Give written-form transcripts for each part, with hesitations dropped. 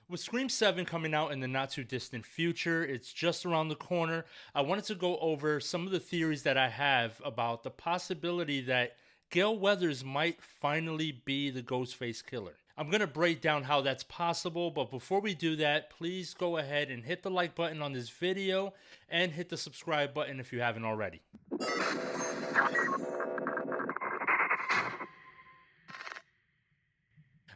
With Scream 7 coming out in the not too distant future, it's just around the corner. I wanted to go over some of the theories that I have about the possibility that Gale Weathers might finally be the Ghostface killer. I'm going to break down how that's possible, but before we do that, please go ahead and hit the like button on this video and hit the subscribe button if you haven't already.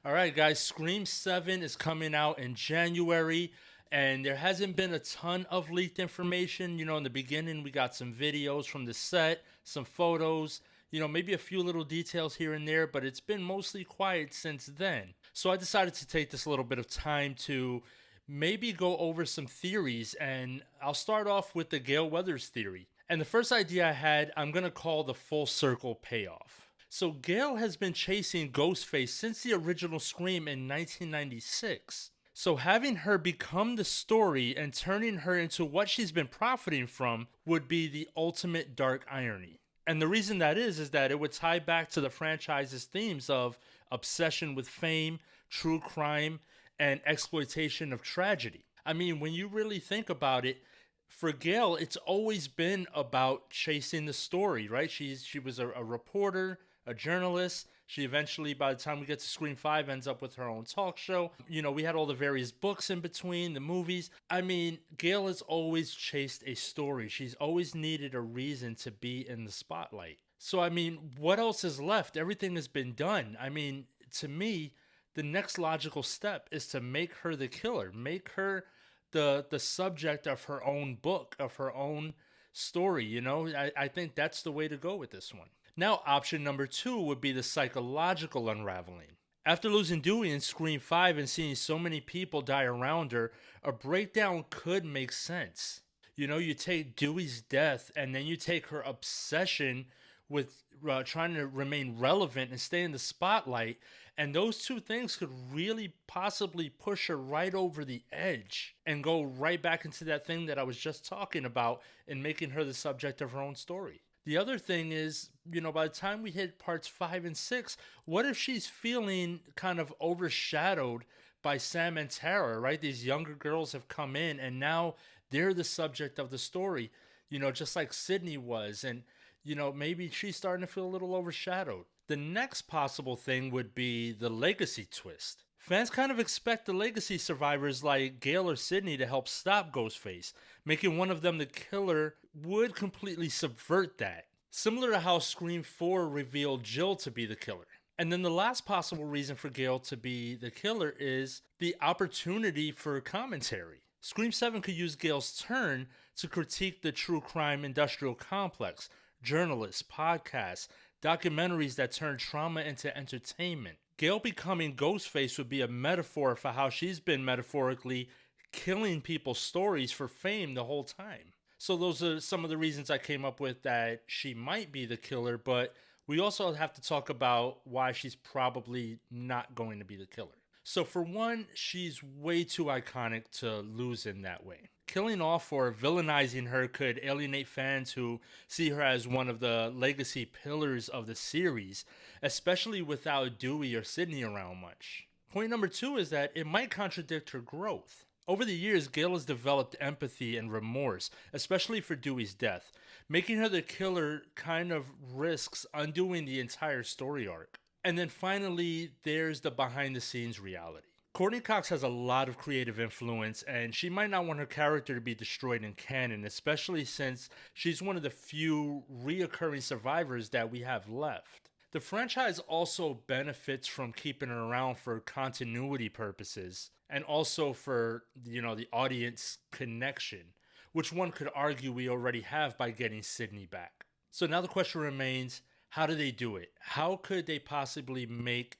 All right, guys, Scream 7 is coming out in January, and there hasn't been a ton of leaked information. You know, in the beginning, we got some videos from the set, some photos, maybe a few little details here and there, but it's been mostly quiet since then. So I decided to take this little bit of time to maybe go over some theories, and I'll start off with the Gale Weathers theory. And the first idea I had, I'm going to call the full circle payoff. So Gale has been chasing Ghostface since the original Scream in 1996. So having her become the story and turning her into what she's been profiting from would be the ultimate dark irony. And the reason that is that it would tie back to the franchise's themes of obsession with fame, true crime, and exploitation of tragedy. I mean, when you really think about it, for Gale, it's always been about chasing the story, right? She was a reporter, a journalist. She eventually, by the time we get to Scream 5, ends up with her own talk show. We had all the various books in between, the movies. I mean, Gale has always chased a story. She's always needed a reason to be in the spotlight. So, I mean, what else is left? Everything has been done. I mean, to me, the next logical step is to make her the killer. Make her the subject of her own book, of her own story, I think that's the way to go with this one. Now, option number 2 would be the psychological unraveling. After losing Dewey in Scream 5 and seeing so many people die around her, a breakdown could make sense. You take Dewey's death and then you take her obsession with trying to remain relevant and stay in the spotlight, and those two things could really possibly push her right over the edge and go right back into that thing that I was just talking about and making her the subject of her own story. The other thing is, by the time we hit parts 5 and 6, what if she's feeling kind of overshadowed by Sam and Tara, right? These younger girls have come in and now they're the subject of the story, just like Sydney was. And, maybe she's starting to feel a little overshadowed. The next possible thing would be the legacy twist. Fans kind of expect the legacy survivors like Gale or Sydney to help stop Ghostface. Making one of them the killer would completely subvert that. Similar to how Scream 4 revealed Jill to be the killer. And then the last possible reason for Gale to be the killer is the opportunity for commentary. Scream 7 could use Gale's turn to critique the true crime industrial complex, journalists, podcasts, documentaries that turn trauma into entertainment. Gale becoming Ghostface would be a metaphor for how she's been metaphorically killing people's stories for fame the whole time. So those are some of the reasons I came up with that she might be the killer, but we also have to talk about why she's probably not going to be the killer. So for one, she's way too iconic to lose in that way. Killing off or villainizing her could alienate fans who see her as one of the legacy pillars of the series, especially without Dewey or Sydney around much. Point number 2 is that it might contradict her growth. Over the years, Gale has developed empathy and remorse, especially for Dewey's death. Making her the killer kind of risks undoing the entire story arc. And then finally, there's the behind-the-scenes reality. Courtney Cox has a lot of creative influence, and she might not want her character to be destroyed in canon, especially since she's one of the few reoccurring survivors that we have left. The franchise also benefits from keeping her around for continuity purposes, and also for, the audience connection, which one could argue we already have by getting Sydney back. So now the question remains, how do they do it? How could they possibly make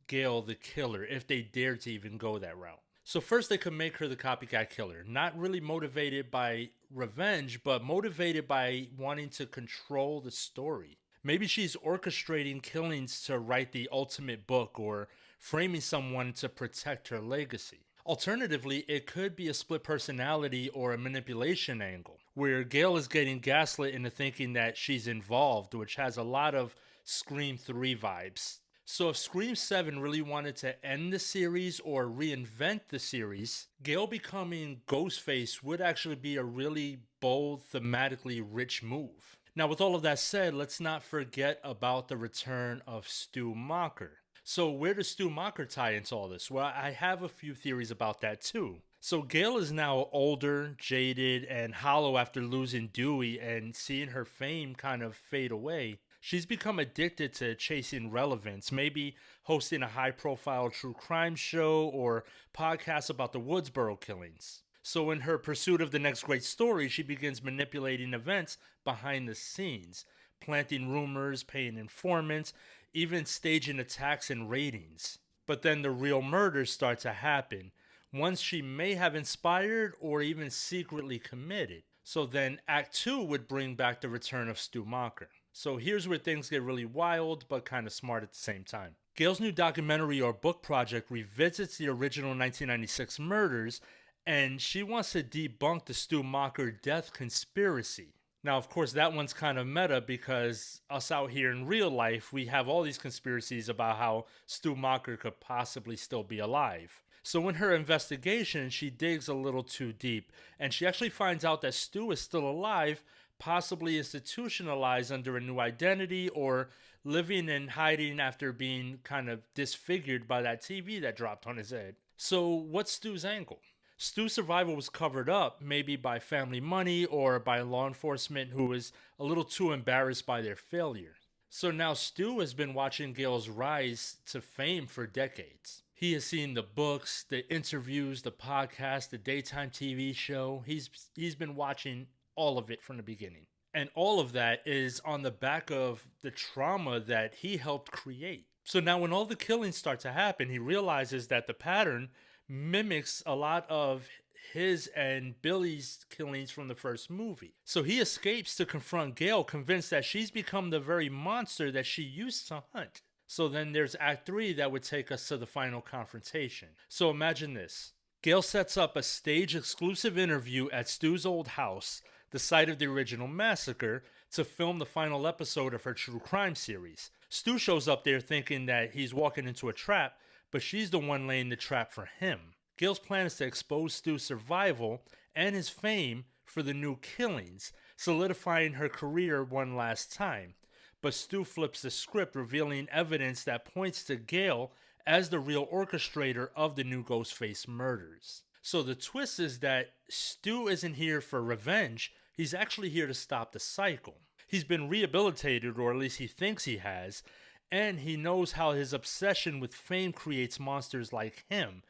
Gale the killer if they dare to even go that route? So first, they could make her the copycat killer, not really motivated by revenge, but motivated by wanting to control the story. Maybe she's orchestrating killings to write the ultimate book or framing someone to protect her legacy. Alternatively, it could be a split personality or a manipulation angle, where Gale is getting gaslit into thinking that she's involved, which has a lot of Scream 3 vibes. So if Scream 7 really wanted to end the series or reinvent the series, Gale becoming Ghostface would actually be a really bold, thematically rich move. Now, with all of that said, let's not forget about the return of Stu Macher. So where does Stu Macher tie into all this? Well, I have a few theories about that too. So Gale is now older, jaded, and hollow after losing Dewey and seeing her fame kind of fade away. She's become addicted to chasing relevance, maybe hosting a high profile true crime show or podcast about the Woodsboro killings. So, in her pursuit of the next great story, she begins manipulating events behind the scenes, planting rumors, paying informants, even staging attacks and raidings. But then the real murders start to happen, ones she may have inspired or even secretly committed. So then Act 2 would bring back the return of Stu Macher. So here's where things get really wild, but kind of smart at the same time. Gale's new documentary or book project revisits the original 1996 murders, and she wants to debunk the Stu Macher death conspiracy. Now, of course, that one's kind of meta because us out here in real life, we have all these conspiracies about how Stu Macher could possibly still be alive. So in her investigation, she digs a little too deep, and she actually finds out that Stu is still alive, possibly institutionalized under a new identity or living and hiding after being kind of disfigured by that TV that dropped on his head. So what's Stu's angle? Stu's survival was covered up, maybe by family money or by law enforcement who was a little too embarrassed by their failure. So now Stu has been watching Gale's rise to fame for decades. He has seen the books, the interviews, the podcast, the daytime TV show. He's been watching all of it from the beginning. And all of that is on the back of the trauma that he helped create. So now when all the killings start to happen, he realizes that the pattern mimics a lot of his and Billy's killings from the first movie. So he escapes to confront Gale, convinced that she's become the very monster that she used to hunt. So then there's Act 3 that would take us to the final confrontation. So imagine this. Gale sets up a stage-exclusive interview at Stu's old house, the site of the original massacre, to film the final episode of her true crime series. Stu shows up there thinking that he's walking into a trap, but she's the one laying the trap for him. Gale's plan is to expose Stu's survival and his fame for the new killings, solidifying her career one last time. But Stu flips the script, revealing evidence that points to Gale as the real orchestrator of the new Ghostface murders. So the twist is that Stu isn't here for revenge, he's actually here to stop the cycle. He's been rehabilitated, or at least he thinks he has, and he knows how his obsession with fame creates monsters like him,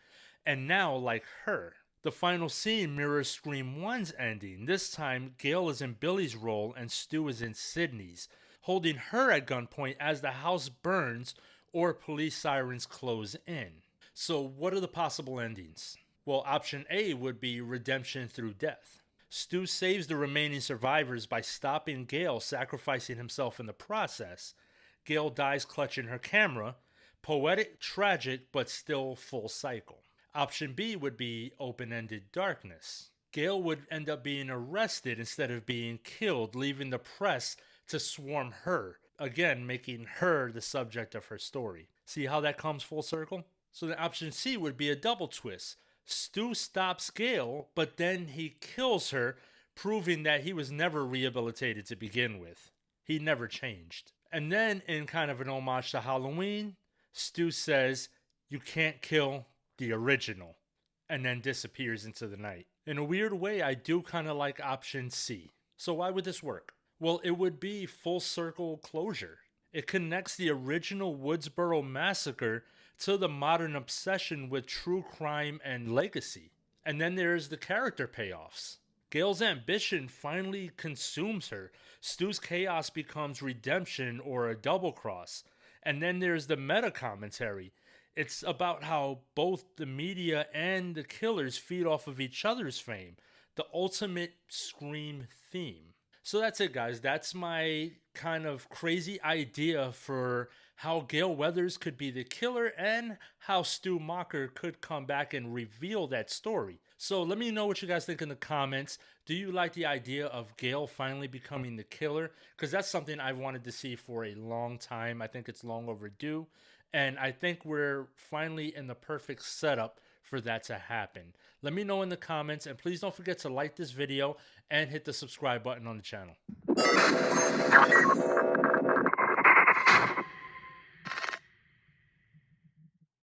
and now like her. The final scene mirrors Scream 1's ending. This time, Gale is in Billy's role and Stu is in Sidney's, holding her at gunpoint as the house burns or police sirens close in. So what are the possible endings? Well, option A would be redemption through death. Stu saves the remaining survivors by stopping Gale, sacrificing himself in the process. Gale dies clutching her camera. Poetic, tragic, but still full cycle. Option B would be open-ended darkness. Gale would end up being arrested instead of being killed, leaving the press to swarm her, again making her the subject of her story. See how that comes full circle? So the option C would be a double twist. Stu stops Gale, but then he kills her, proving that he was never rehabilitated to begin with. He never changed. And then, in kind of an homage to Halloween, Stu says, "You can't kill the original," and then disappears into the night. In a weird way, I do kind of like option C. So why would this work? Well, it would be full circle closure. It connects the original Woodsboro massacre to the modern obsession with true crime and legacy. And then there's the character payoffs. Gale's ambition finally consumes her. Stu's chaos becomes redemption or a double cross. And then there's the meta commentary. It's about how both the media and the killers feed off of each other's fame. The ultimate Scream theme. So that's it, guys. That's my kind of crazy idea for how Gale Weathers could be the killer and how Stu Macher could come back and reveal that story. So let me know what you guys think in the comments. Do you like the idea of Gale finally becoming the killer? Because that's something I've wanted to see for a long time. I think it's long overdue. And I think we're finally in the perfect setup for that to happen. Let me know in the comments, and please don't forget to like this video and hit the subscribe button on the channel.